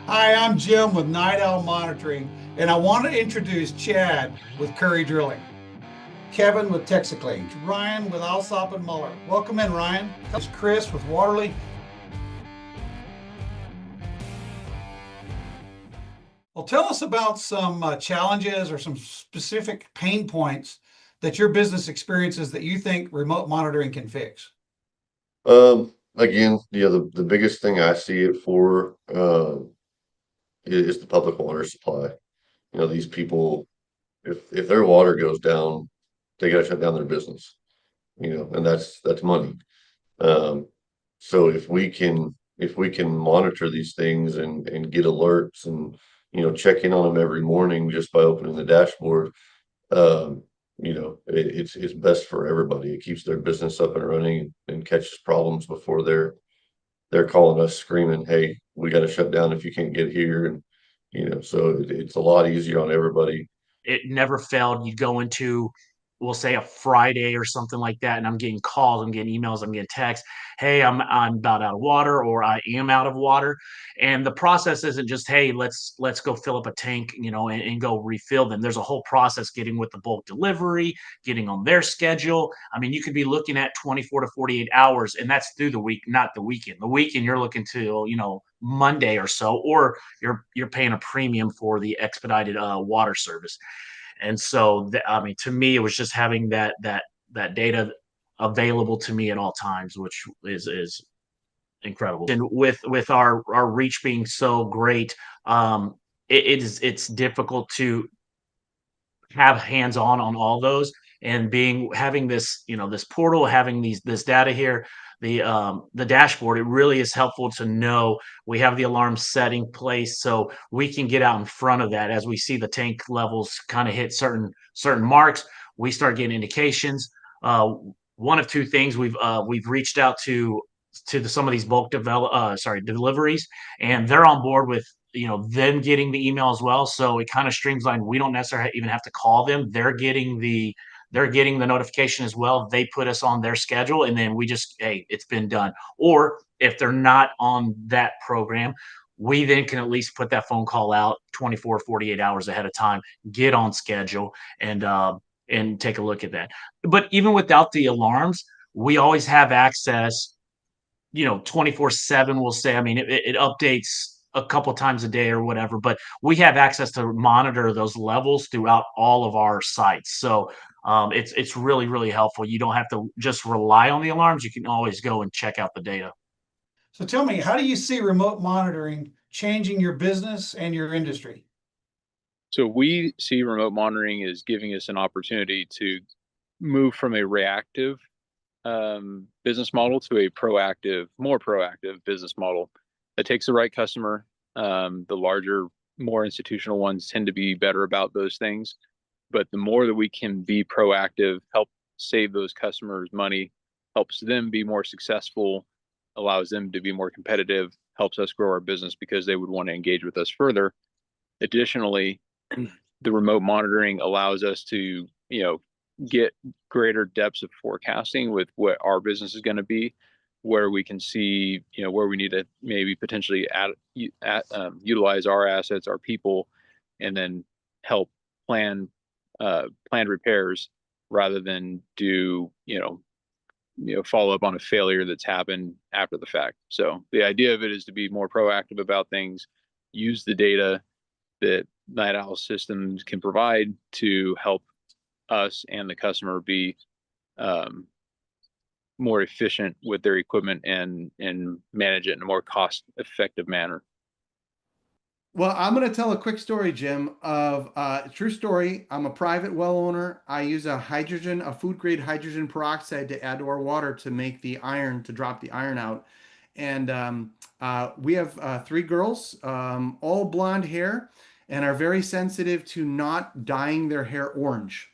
Hi, I'm Jim with Night Owl Monitoring, and I want to introduce Chad with Currie Drilling, Kevin with Texaclean, Ryan with Alsop Mueller. Welcome in, Ryan. This is Chris with Waterley. Well, tell us about some challenges or some specific pain points that your business experiences that you think remote monitoring can fix. Again, the biggest thing I see it for, is the public water supply. These people, if their water goes down, they gotta shut down their business, and that's money. Um, so if we can monitor these things and get alerts and, check in on them every morning just by opening the dashboard, um, it's best for everybody. It keeps their business up and running and catches problems before they're calling us screaming, "Hey, we got to shut down if you can't get here." And so it's a lot easier on everybody. It never failed. You go into, we'll say, a Friday or something like that, and I'm getting calls, I'm getting emails, I'm getting texts. Hey, I'm about out of water, or I am out of water. And the process isn't just, hey, let's go fill up a tank, and go refill them. There's a whole process getting with the bulk delivery, getting on their schedule. I mean, you could be looking at 24 to 48 hours, and that's through the week, not the weekend. The weekend you're looking to, Monday or so, or you're paying a premium for the expedited water service. And so, I mean, to me, it was just having that data available to me at all times, which is incredible. And with our reach being so great, it's difficult to have hands on all those. And having this, this portal, having this data here, the dashboard, it really is helpful to know we have the alarm setting place, so we can get out in front of that as we see the tank levels kind of hit certain marks. We start getting indications. One of two things: we've reached out some of these deliveries, and they're on board with, them getting the email as well. So it kind of streamlines. We don't necessarily even have to call them. They're getting the notification as well. They put us on their schedule, and then we just, hey, it's been done. Or if they're not on that program, we then can at least put that phone call out 24, 48 hours ahead of time, get on schedule, and take a look at that. But even without the alarms, we always have access, 24/7, we'll say. I mean, it updates a couple times a day or whatever, but we have access to monitor those levels throughout all of our sites. So, it's really, really helpful. You don't have to just rely on the alarms. You can always go and check out the data. So tell me, how do you see remote monitoring changing your business and your industry? So we see remote monitoring as giving us an opportunity to move from a reactive business model to a proactive, more proactive business model that takes the right customer. The larger, more institutional ones tend to be better about those things. But the more that we can be proactive, help save those customers money, helps them be more successful, allows them to be more competitive, helps us grow our business because they would want to engage with us further. Additionally, the remote monitoring allows us to, get greater depths of forecasting with what our business is going to be, where we can see, where we need to maybe potentially utilize our assets, our people, and then help plan planned repairs rather than do, follow up on a failure that's happened after the fact. So the idea of it is to be more proactive about things, use the data that Night Owl systems can provide to help us and the customer be um, more efficient with their equipment and manage it in a more cost effective manner. Well, I'm going to tell a quick story, Jim, of true story. I'm a private well owner. I use a food grade hydrogen peroxide to add to our water to make the iron, to drop the iron out. And we have three girls, all blonde hair, and are very sensitive to not dyeing their hair orange.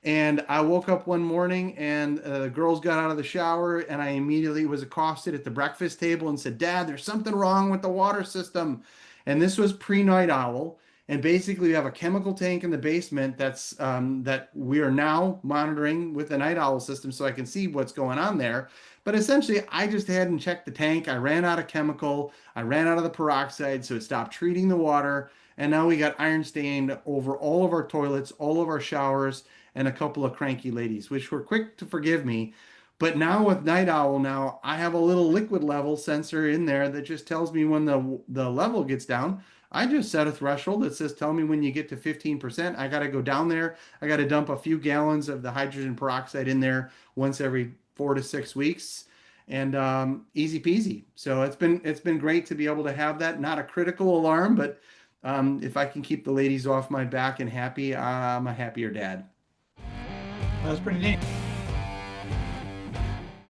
And I woke up one morning and the girls got out of the shower, and I immediately was accosted at the breakfast table and said, "Dad, there's something wrong with the water system." And this was pre Night Owl. And basically, we have a chemical tank in the basement that's that we are now monitoring with the night owl system, so I can see what's going on there. But essentially, I just hadn't checked the tank. I ran out of chemical. I ran out of the peroxide, so it stopped treating the water. And now we got iron stained over all of our toilets, all of our showers, and a couple of cranky ladies, which were quick to forgive me. But now with Night Owl, now I have a little liquid level sensor in there that just tells me when the level gets down. I just set a threshold that says, tell me when you get to 15%. I got to go down there. I got to dump a few gallons of the hydrogen peroxide in there once every 4 to 6 weeks, and easy peasy. So it's been great to be able to have that. Not a critical alarm, but if I can keep the ladies off my back and happy, I'm a happier dad. That's pretty neat.